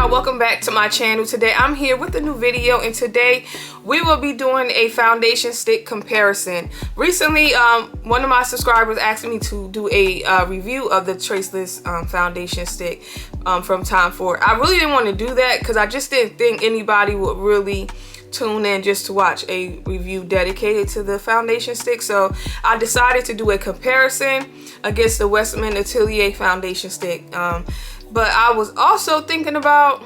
y'all, welcome back to my channel. Today I'm here with a new video, and today we will be doing a foundation stick comparison. Recently one of my subscribers asked me to do a review of the Traceless foundation stick from Ford. I really didn't want to do that because I just didn't think anybody would really tune in just to watch a review dedicated to the foundation stick. So I decided to do a comparison against the Westman Atelier foundation stick. But I was also thinking about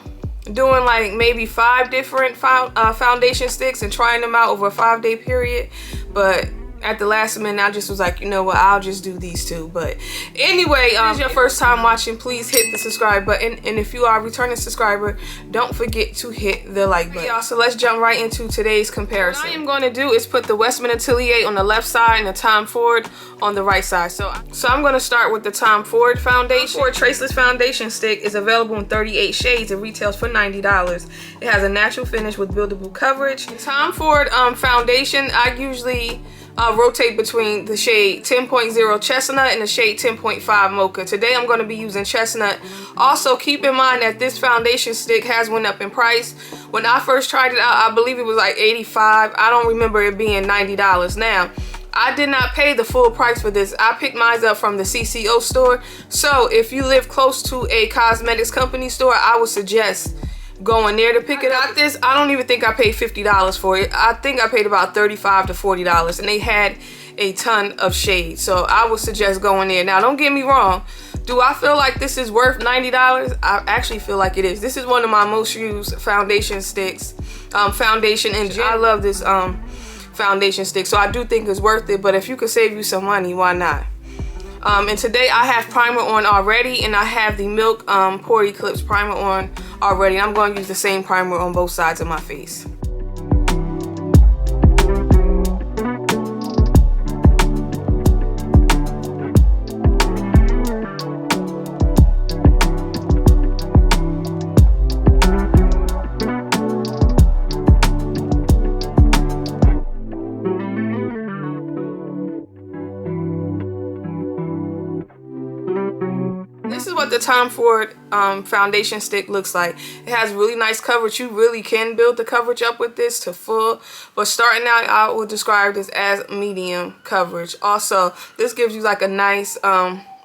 doing like maybe 5 different foundation sticks and trying them out over a 5-day period. But at the last minute, I just was like, you know what, I'll just do these 2. But anyway, if it's your first time watching, please hit the subscribe button. And if you are a returning subscriber, don't forget to hit the like button. Y'all, so let's jump right into today's comparison. What I am going to do is put the Westman Atelier on the left side and the Ford on the right side. So I'm going to start with the Ford foundation. Ford Traceless foundation stick is available in 38 shades. It retails for $90. It has a natural finish with buildable coverage. The Ford foundation, I usually rotate between the shade 10.0 Chestnut and the shade 10.5 Mocha. Today I'm going to be using Chestnut. Also keep in mind that this foundation stick has went up in price. When I first tried it out, I believe it was like $85. I don't remember it being $90. Now, I did not pay the full price for this. I picked mine up from the CCO store. So if you live close to a cosmetics company store, I would suggest going there to pick it up. This, I don't even think I paid $50 for it. I think I paid about $35 to $40, and they had a ton of shades. So I would suggest going there. Now, don't get me wrong. Do I feel like this is worth $90? I actually feel like it is. This is one of my most used foundation sticks. Foundation NJ. I love this foundation stick, so I do think it's worth it. But if you could save you some money, why not? And today I have primer on already, and I have the Milk Pore Eclipse primer on already. I'm going to use the same primer on both sides of my face. This is what the Ford foundation stick looks like. It has really nice coverage. You really can build the coverage up with this to full, but starting out, I would describe this as medium coverage. Also, this gives you like a nice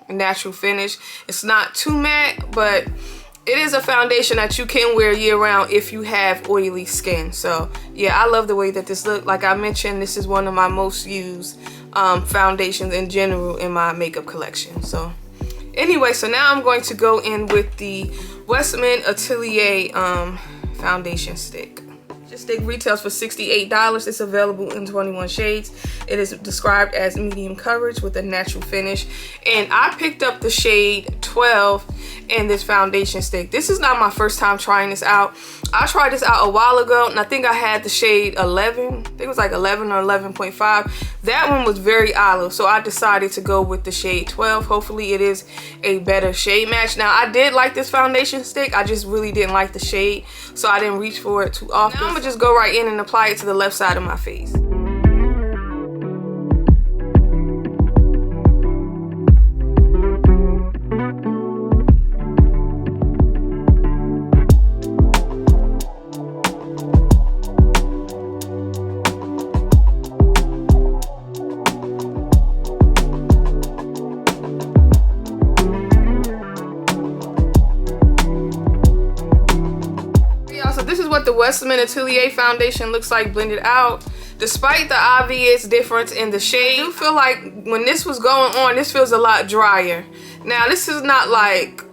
natural finish. It's not too matte, but it is a foundation that you can wear year round if you have oily skin. So yeah, I love the way that this looks. Like I mentioned, this is one of my most used foundations in general in my makeup collection. So anyway, so now I'm going to go in with the Westman Atelier foundation stick. This stick retails for $68. It's available in 21 shades. It is described as medium coverage with a natural finish. And I picked up the shade 12 in this foundation stick. This is not my first time trying this out. I tried this out a while ago, and I think I had the shade 11. I think it was like 11 or 11.5. That one was very olive, so I decided to go with the shade 12. Hopefully it is a better shade match. Now, I did like this foundation stick. I just really didn't like the shade, so I didn't reach for it too often. Now I'm gonna just go right in and apply it to the left side of my face. What the Westman Atelier foundation looks like blended out. Despite the obvious difference in the shade, I do feel like when this was going on, this feels a lot drier. Now, this is not like,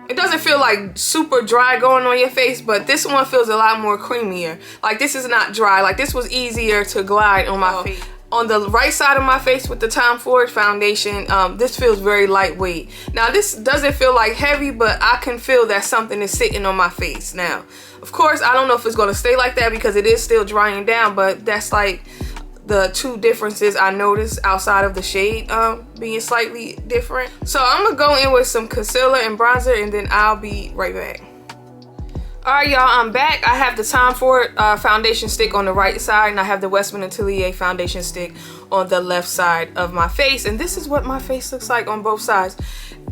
it doesn't feel like super dry going on your face, but this one feels a lot more creamier. Like, this is not dry. Like, this was easier to glide on my face. On the right side of my face with the Ford foundation, this feels very lightweight. Now, this doesn't feel like heavy, but I can feel that something is sitting on my face. Now, of course, I don't know if it's going to stay like that because it is still drying down, but that's like the 2 differences I noticed outside of the shade being slightly different. So I'm going to go in with some concealer and bronzer, and then I'll be right back. Alright y'all, I'm back. I have the Tom Ford foundation stick on the right side, and I have the Westman Atelier foundation stick on the left side of my face, and this is what my face looks like on both sides.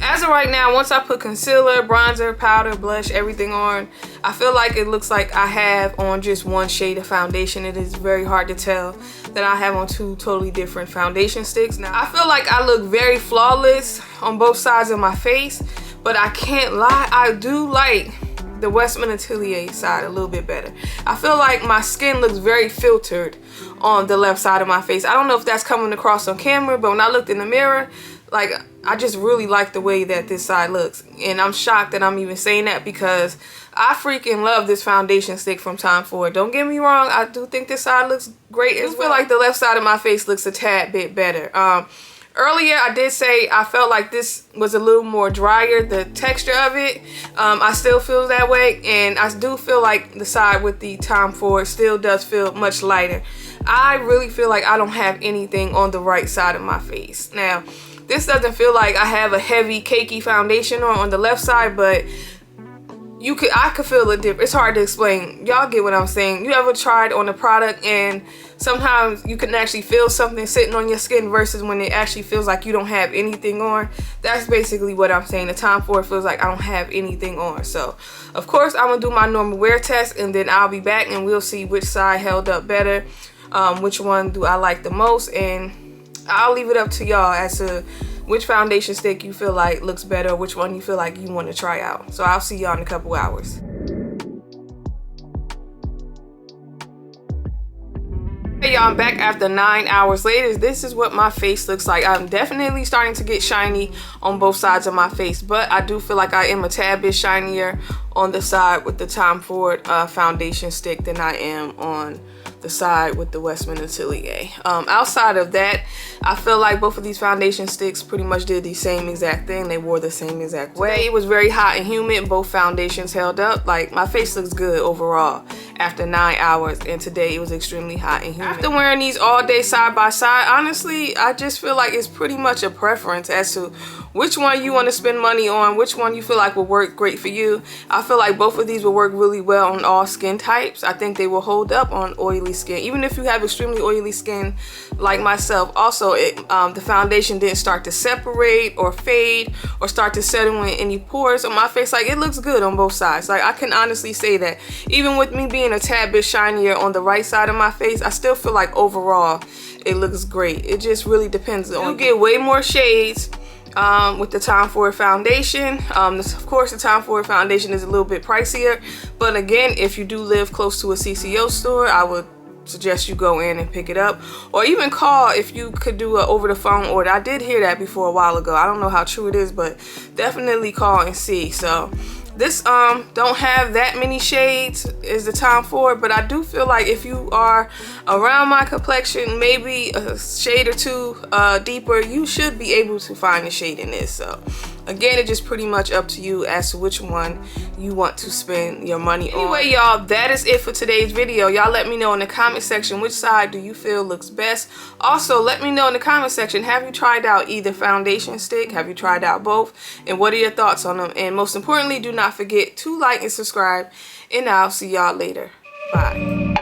As of right now, once I put concealer, bronzer, powder, blush, everything on, I feel like it looks like I have on just one shade of foundation. It is very hard to tell that I have on two totally different foundation sticks. Now, I feel like I look very flawless on both sides of my face, but I can't lie, I do like the Westman Atelier side a little bit better. I feel like my skin looks very filtered on the left side of my face. I don't know if that's coming across on camera, but when I looked in the mirror, like, I just really like the way that this side looks. And I'm shocked that I'm even saying that because I freaking love this foundation stick from Tom Ford. Don't get me wrong, I do think this side looks great as well. I feel like the left side of my face looks a tad bit better. Earlier, I did say I felt like this was a little more drier, the texture of it. I still feel that way, and I do feel like the side with the Tom Ford still does feel much lighter. I really feel like I don't have anything on the right side of my face. Now, this doesn't feel like I have a heavy, cakey foundation on the left side, but I could feel the difference. It's hard to explain. Y'all get what I'm saying. You ever tried on a product and sometimes you can actually feel something sitting on your skin versus when it actually feels like you don't have anything on? That's basically what I'm saying. The Tom Ford feels like I don't have anything on. So, of course, I'm going to do my normal wear test, and then I'll be back and we'll see which side held up better. Which one do I like the most, and I'll leave it up to y'all as to which foundation stick you feel like looks better, or which one you feel like you want to try out. So I'll see y'all in a couple hours. Hey y'all, I'm back after 9 hours later. This is what my face looks like. I'm definitely starting to get shiny on both sides of my face, but I do feel like I am a tad bit shinier on the side with the Tom Ford foundation stick than I am on the side with the Westman Atelier. Outside of that, I feel like both of these foundation sticks pretty much did the same exact thing. They wore the same exact way. It was very hot and humid. Both foundations held up. Like, my face looks good overall after 9 hours, and today it was extremely hot and humid. After wearing these all day side by side, honestly, I just feel like it's pretty much a preference as to which one you want to spend money on, which one you feel like will work great for you. I feel like both of these will work really well on all skin types. I think they will hold up on oily skin, even if you have extremely oily skin like myself. Also, the foundation didn't start to separate or fade or start to settle in any pores on my face. Like, it looks good on both sides. Like, I can honestly say that even with me being a tad bit shinier on the right side of my face, I still feel like overall it looks great. It just really depends on you. Get way more shades with the Tom Ford foundation. Of course, the Tom Ford foundation is a little bit pricier, but again, if you do live close to a CCO store, I would suggest you go in and pick it up, or even call if you could do a over the phone order. I did hear that before a while ago. I don't know how true it is, but definitely call and see. So this don't have that many shades as the Tom Ford, but I do feel like if you are around my complexion, maybe a shade or two deeper, you should be able to find a shade in this. So again, it's just pretty much up to you as to which one you want to spend your money on. Anyway, y'all, that is it for today's video. Y'all let me know in the comment section which side do you feel looks best. Also, let me know in the comment section, have you tried out either foundation stick? Have you tried out both? And what are your thoughts on them? And most importantly, do not forget to like and subscribe, and I'll see y'all later. Bye.